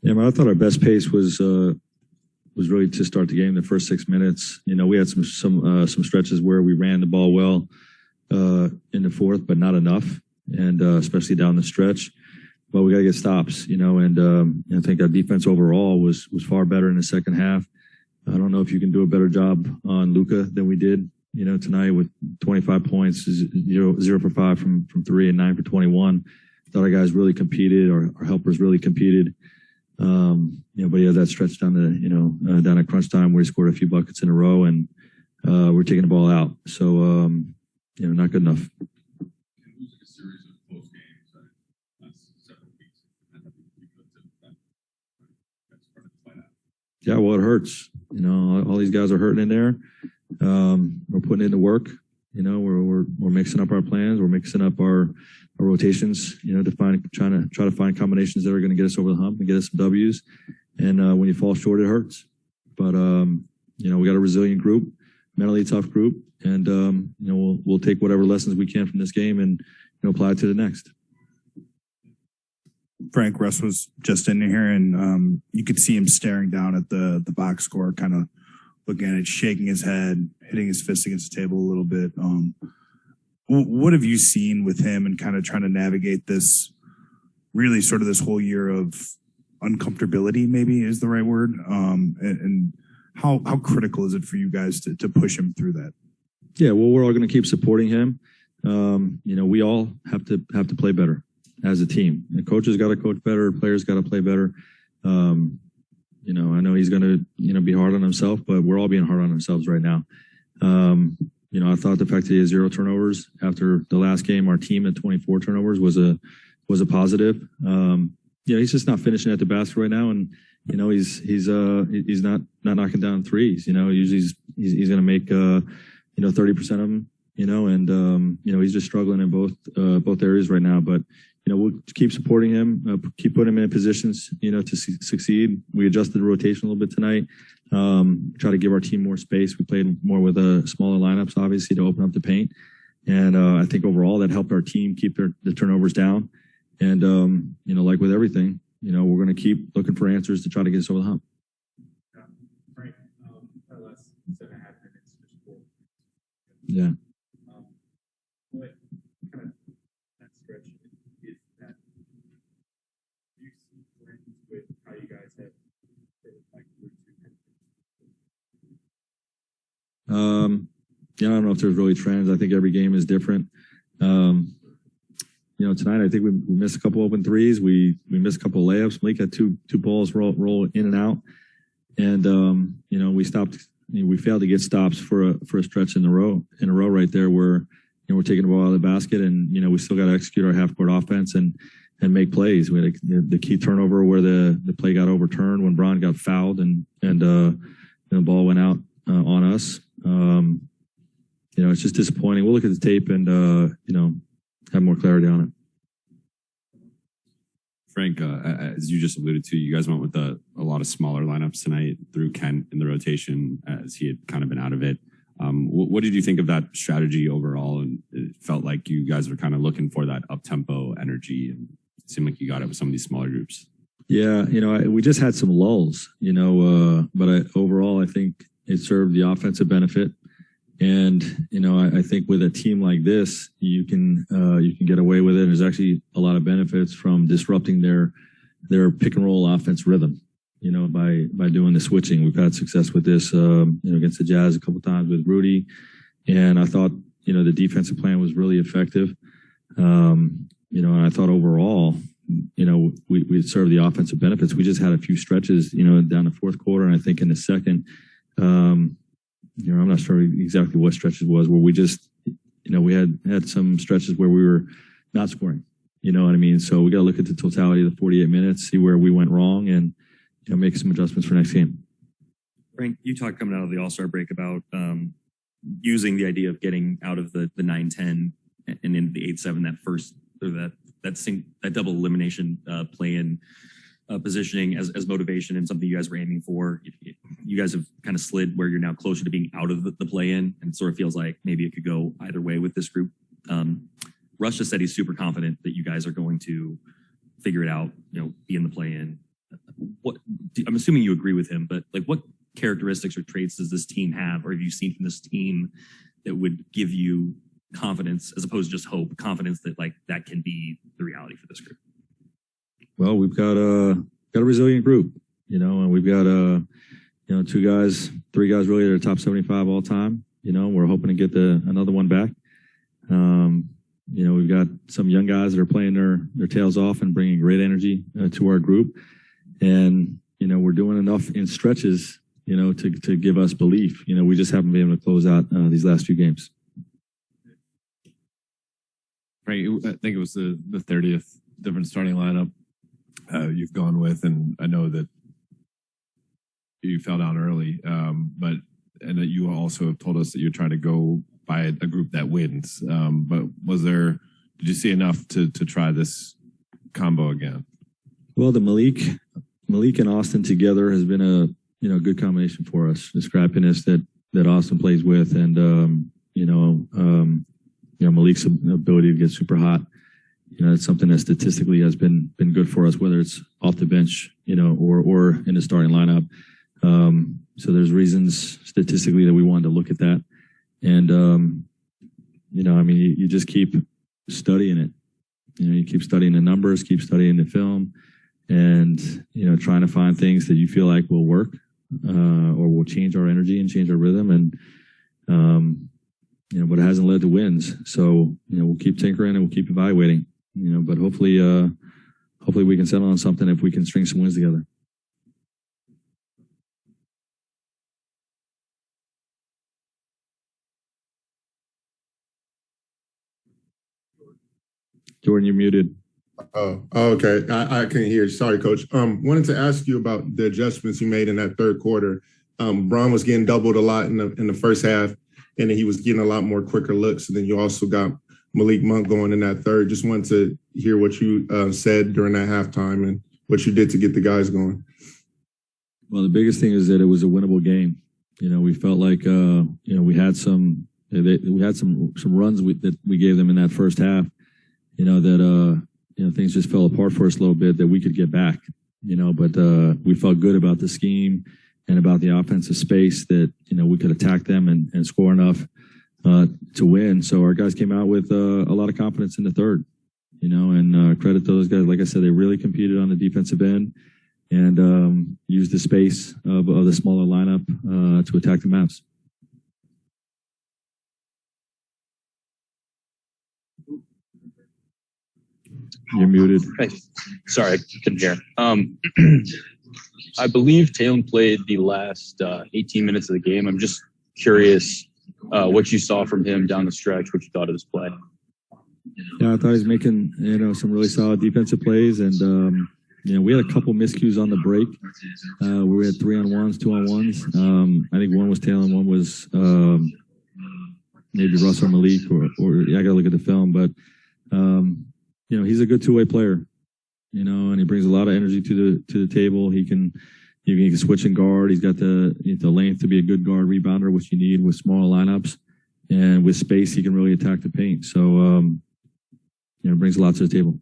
Yeah, man, I thought our best pace was really to start the game. The first 6 minutes, we had some stretches where we ran the ball well in the fourth, but not enough, and especially down the stretch. But we got to get stops, and I think our defense overall was far better in the second half. I don't know if you can do a better job on Luka than we did, tonight with 25 points, 0 for 5 from 3 and 9 for 21. Thought our guys really competed, our helpers really competed. But he had that stretch down to, down at crunch time where he scored a few buckets in a row, and we're taking the ball out. So, not good enough. Yeah, well, it hurts. All these guys are hurting in there. We're putting in the work. We're mixing up our plans. We're mixing up our rotations. Trying to find combinations that are going to get us over the hump and get us some W's. And when you fall short, it hurts. But we got a resilient group, mentally tough group, and we'll take whatever lessons we can from this game and apply it to the next. Frank, Russ was just in here, and you could see him staring down at the box score, kind of looking at it, shaking his head, hitting his fist against the table a little bit. What have you seen with him and kind of trying to navigate this, really sort of this whole year of uncomfortability, maybe is the right word? And how critical is it for you guys to push him through that? Yeah, well, we're all going to keep supporting him. We all have to play better as a team. The coaches got to coach better. Players got to play better. I know he's going to, be hard on himself, but we're all being hard on ourselves right now. I thought the fact that he had 0 turnovers after the last game, our team at 24 turnovers was a positive. He's just not finishing at the basket right now, and he's not knocking down threes. Usually he's going to make 30% of them. He's just struggling in both areas right now. But we'll keep supporting him, keep putting him in positions, to succeed. We adjusted the rotation a little bit tonight. Try to give our team more space. We played more with smaller lineups, obviously, to open up the paint. And I think overall that helped our team keep the turnovers down. And, like with everything, we're going to keep looking for answers to try to get us over the hump. Right. Less 7.5 minutes. Yeah. What kind of that stretch is that? Do you see trends with how you guys have like I don't know if there's really trends. I think every game is different. Tonight I think we missed a couple open threes. We missed a couple of layups. Malik had two balls roll in and out, and we stopped. We failed to get stops for a stretch in a row right there where we're taking the ball out of the basket, and we still got to execute our half court offense and make plays. We had the key turnover where the play got overturned when Braun got fouled and the ball went out on us. It's just disappointing. We'll look at the tape and have more clarity on it. Frank, as you just alluded to, you guys went with a lot of smaller lineups tonight through Kent in the rotation as he had kind of been out of it. What did you think of that strategy overall? And it felt like you guys were kind of looking for that up-tempo energy, and it seemed like you got it with some of these smaller groups. Yeah, we just had some lulls, but overall I think it served the offensive benefit. And, I think with a team like this, you can get away with it. There's actually a lot of benefits from disrupting their pick and roll offense rhythm, by doing the switching. We've had success with this, against the Jazz a couple of times with Rudy. And I thought, the defensive plan was really effective. And I thought overall, we served the offensive benefits. We just had a few stretches, down the fourth quarter. And I think in the second, I'm not sure exactly what stretches it was where we just, we had some stretches where we were not scoring, you know what I mean? So we got to look at the totality of the 48 minutes, see where we went wrong, and, make some adjustments for next game. Frank, you talked coming out of the All-Star break about using the idea of getting out of the 9-10 and in the 8-7, that first, or that double elimination play-in positioning as motivation and something you guys were aiming for. You guys have kind of slid where you're now closer to being out of the play-in, and it sort of feels like maybe it could go either way with this group. Russ just said he's super confident that you guys are going to figure it out, be in the play-in. I'm assuming you agree with him, but like what characteristics or traits does this team have, or have you seen from this team that would give you confidence as opposed to just hope, confidence that like that can be the reality for this group? Well, we've got a resilient group, and we've got three guys really that are top 75 all time. We're hoping to get another one back. We've got some young guys that are playing their tails off and bringing great energy to our group. And, we're doing enough in stretches, to give us belief. We just haven't been able to close out these last few games. Right. I think it was the 30th different starting lineup you've gone with. And I know that you fell down early, and that you also have told us that you're trying to go by a group that wins. But did you see enough to try this combo again? Well, the Malik and Austin together has been a good combination for us. The scrappiness that Austin plays with, and Malik's ability to get super hot. It's something that statistically has been good for us, whether it's off the bench, or in the starting lineup. So there's reasons statistically that we wanted to look at that. And, you just keep studying it. You keep studying the numbers, keep studying the film, and, trying to find things that you feel like will work, or will change our energy and change our rhythm. And, but it hasn't led to wins. So, we'll keep tinkering and we'll keep evaluating, but hopefully we can settle on something if we can string some wins together. Jordan, you're muted. Oh, okay. I can hear you. Sorry, Coach. Wanted to ask you about the adjustments you made in that third quarter. Braun was getting doubled a lot in the first half, and then he was getting a lot more quicker looks. And then you also got Malik Monk going in that third. Just wanted to hear what you said during that halftime and what you did to get the guys going. Well, the biggest thing is that it was a winnable game. We felt like we had some runs that we gave them in that first half. Things just fell apart for us a little bit that we could get back, but we felt good about the scheme and about the offensive space that, we could attack them and score enough to win. So our guys came out with a lot of confidence in the third, and credit to those guys. Like I said, they really competed on the defensive end and used the space of the smaller lineup to attack the Mavs. You're muted. Hey, sorry, I couldn't hear. I believe Taylor played the last 18 minutes of the game. I'm just curious what you saw from him down the stretch, what you thought of his play. Yeah, I thought he was making, some really solid defensive plays. And, we had a couple miscues on the break where we had 3-on-1s, 2-on-1s. I think one was Taylor and one was maybe Russ or Malik or I got to look at the film. But, he's a good two-way player, and he brings a lot of energy to the table. He can switch and guard. He's got the length to be a good guard rebounder, which you need with smaller lineups. And with space, he can really attack the paint. So, it brings a lot to the table.